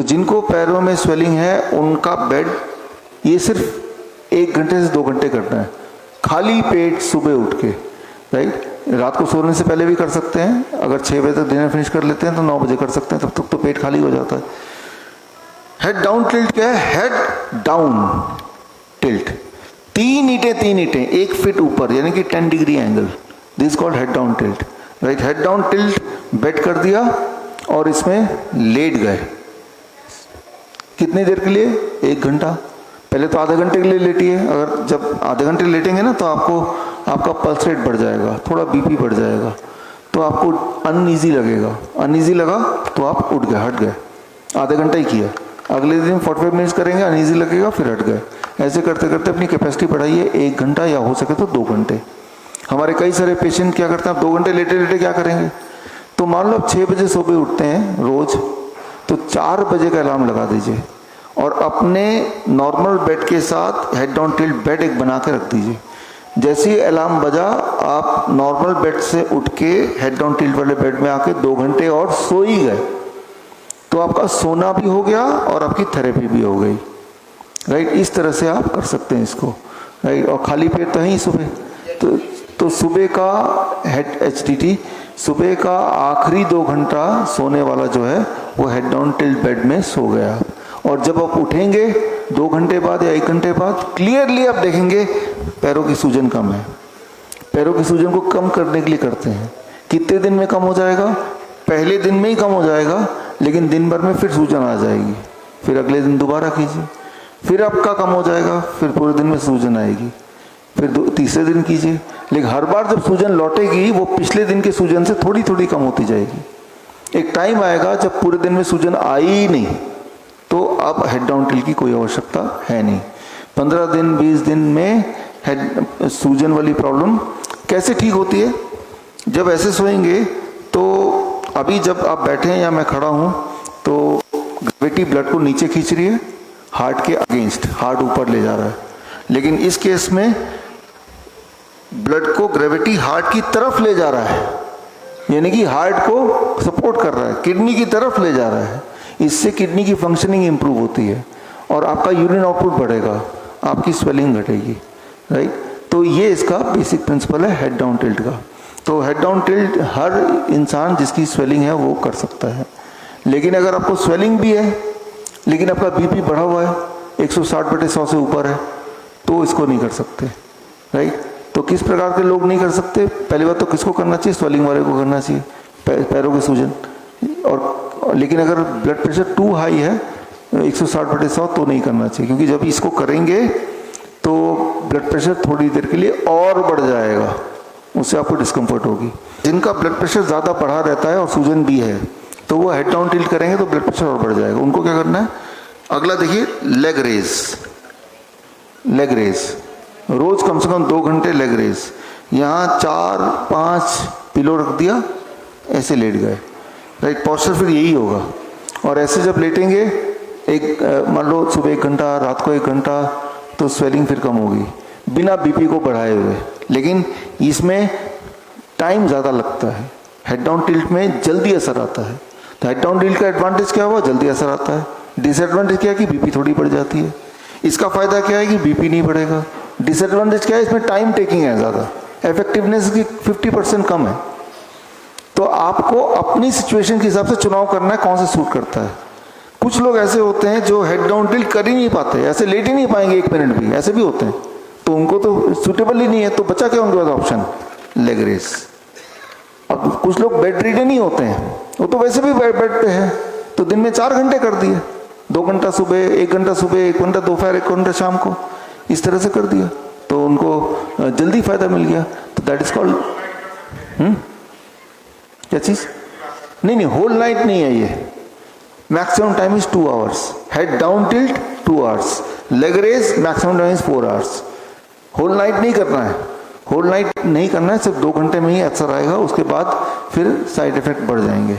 जिनको पैरों में स्वेलिंग है उनका बेड ये सिर्फ 1 घंटे से 2 घंटे करना है, खाली पेट सुबह उठ के, राइट। रात को सोने से पहले भी कर सकते हैं, अगर 6 बजे तक डिनर फिनिश कर लेते हैं तो 9 बजे कर सकते हैं, तब तक तो पेट खाली हो जाता है। हेड डाउन टिल्ट क्या है? हेड डाउन टिल्ट, 3 ईंटें 1 फीट ऊपर, यानी कि 10 degree angle, this called head down tilt, right. Head down tilt, bed कर दिया और इसमें लेट गए। कितनी देर के लिए? 1 घंटा। पहले तो आधे घंटे के लिए लेटिए, अगर जब आधे घंटे लेटेंगे ना तो आपका पल्स रेट बढ़ जाएगा, थोड़ा बीपी बढ़ जाएगा, तो आपको अनईजी लगेगा, अनईजी लगा तो आप उठ गए, हट गए। आधे घंटा ही किया, अगले दिन 45 मिनट्स करेंगे, अनईजी लगेगा, फिर हट गए। ऐसे करते करते अपनी कैपेसिटी बढ़ाइए, 1 घंटा या हो सके तो 2 घंटे। हमारे कई सारे पेशेंट क्या करते हैं, आप 2 घंटे लेटे लेटे क्या करेंगे? तो मान लो आप 6 बजे सुबह उठते हैं रोज, तो 4 बजे का अलार्म लगा दीजिए और अपने नॉर्मल बेड के साथ हेड डाउन टिल्ट बेड एक बना के रख दीजिए। जैसे ही अलार्म बजा, आप नॉर्मल बेड से उठ के हेड डाउन टिल्ट वाले बेड में आके 2 घंटे और सो ही गए, तो आपका सोना भी हो गया और आपकी थेरेपी भी हो गई, राइट। इस तरह से आप कर सकते हैं इसको, राइट। और खाली पेट तो ही सुबह, तो सुबह का हेड HDT, सुबह का आखिरी 2 घंटा सोने वाला जो है वो हेड डाउन टिल्ट बेड में सो गया। और जब आप उठेंगे 2 घंटे बाद या 1 घंटे बाद, क्लियरली आप देखेंगे पैरों की सूजन कम है। पैरों की सूजन को कम करने के लिए करते हैं। कितने दिन में कम हो जाएगा? पहले दिन में ही कम हो जाएगा, लेकिन दिन भर में फिर सूजन आ जाएगी, फिर अगले दिन दोबारा कीजिए, फिर आपका कम हो जाएगा, फिर पूरे दिन में सूजन आएगी, फिर तीसरे दिन कीजिए। लेकिन हर बार जब सूजन लौटेगी वो पिछले दिन के सूजन से थोड़ी थोड़ी कम होती जाएगी। एक टाइम आएगा जब पूरे दिन में सूजन आई ही नहीं, तो अब हेड डाउन टिल्ट की कोई आवश्यकता है नहीं। 15 दिन 20 दिन में हेड सूजन वाली प्रॉब्लम कैसे ठीक होती है? जब ऐसे सोएंगे तो अभी जब आप बैठे हैं या मैं खड़ा हूं तो ग्रेविटी ब्लड को नीचे खींच रही है, हार्ट के अगेंस्ट, हार्ट ऊपर ले जा रहा है। लेकिन इस केस में ब्लड को ग्रेविटी हार्ट की तरफ ले जा रहा है, यानी कि हार्ट को सपोर्ट कर रहा है, किडनी की तरफ ले जा रहा है। इससे किडनी की फंक्शनिंग इंप्रूव होती है और आपका यूरिन आउटपुट बढ़ेगा, आपकी स्वेलिंग घटेगी, राइट। तो ये इसका बेसिक प्रिंसिपल है हेड डाउन टिल्ट का। तो हेड डाउन टिल्ट हर इंसान जिसकी स्वेलिंग है वो कर सकता है। लेकिन अगर आपको स्वेलिंग भी है लेकिन आपका बीपी बढ़ा हुआ है, 160/100 से ऊपर है, तो इसको नहीं कर सकते, राइट। तो किस प्रकार के लोग नहीं कर सकते? पहली बात तो किसको करना चाहिए? स्वेलिंग वाले को करना चाहिए, पैरों की सूजन। और लेकिन अगर ब्लड प्रेशर टू हाई है 160/100 तो नहीं करना चाहिए, क्योंकि जब इसको करेंगे तो ब्लड प्रेशर थोड़ी देर के लिए और बढ़ जाएगा, उससे आपको डिस्कम्फर्ट होगी। जिनका ब्लड प्रेशर ज़्यादा बढ़ा रहता है और सूजन भी है तो वो हेड डाउन टिल्ट करेंगे तो ब्लड प्रेशर और बढ़ जाएगा। उनको क्या करना है? अगला देखिए, लेग रेज। लेग रेज रोज कम से कम 2 घंटे लेग रेज। यहाँ 4-5 पिलो रख दिया, ऐसे लेट गए, राइट। पॉस्चर फिर यही होगा। और ऐसे जब लेटेंगे मान लो सुबह 1 घंटा, रात को 1 घंटा, तो स्वेलिंग फिर कम होगी बिना बीपी को बढ़ाए हुए। लेकिन इसमें टाइम ज़्यादा लगता है, हेड डाउन टिल्ट में जल्दी असर आता है। तो हेड डाउन टिल्ट का एडवांटेज क्या हुआ? जल्दी असर आता है। डिसएडवांटेज क्या है कि बीपी थोड़ी बढ़ जाती है। इसका फायदा क्या है कि बीपी नहीं बढ़ेगा। डिसएडवांटेज क्या है? इसमें टाइम टेकिंग है ज़्यादा, इफेक्टिवनेस की 50% कम है। तो आपको अपनी सिचुएशन के हिसाब से चुनाव करना है कौन सा सूट करता है। कुछ लोग ऐसे होते हैं जो हेड डाउन टिल्ट कर ही नहीं पाते, ऐसे लेट ही नहीं पाएंगे 1 मिनट भी, ऐसे भी होते हैं, तो उनको तो सूटेबल ही नहीं है। तो बचा क्या उनके पास ऑप्शन? Leg race. अब कुछ लोग बेड रीडन ही होते हैं, वो तो वैसे भी बेड पे है, तो दिन में 4 घंटे कर दिए, 2 घंटा सुबह, 1 घंटा सुबह, 1 घंटा दोपहर, 1 घंटा शाम को, इस तरह से कर दिया तो उनको जल्दी फायदा मिल गया। तो दैट इज कॉल्ड क्या चीज? नहीं, होल नाइट नहीं है ये। Maximum time is 2 hours. Head down tilt 2 hours, leg rest maximum time is 4 hours. Whole night नहीं करना है, होल नाइट नहीं करना है, सिर्फ 2 घंटे में ही असर आएगा, उसके बाद फिर साइड इफेक्ट बढ़ जाएंगे।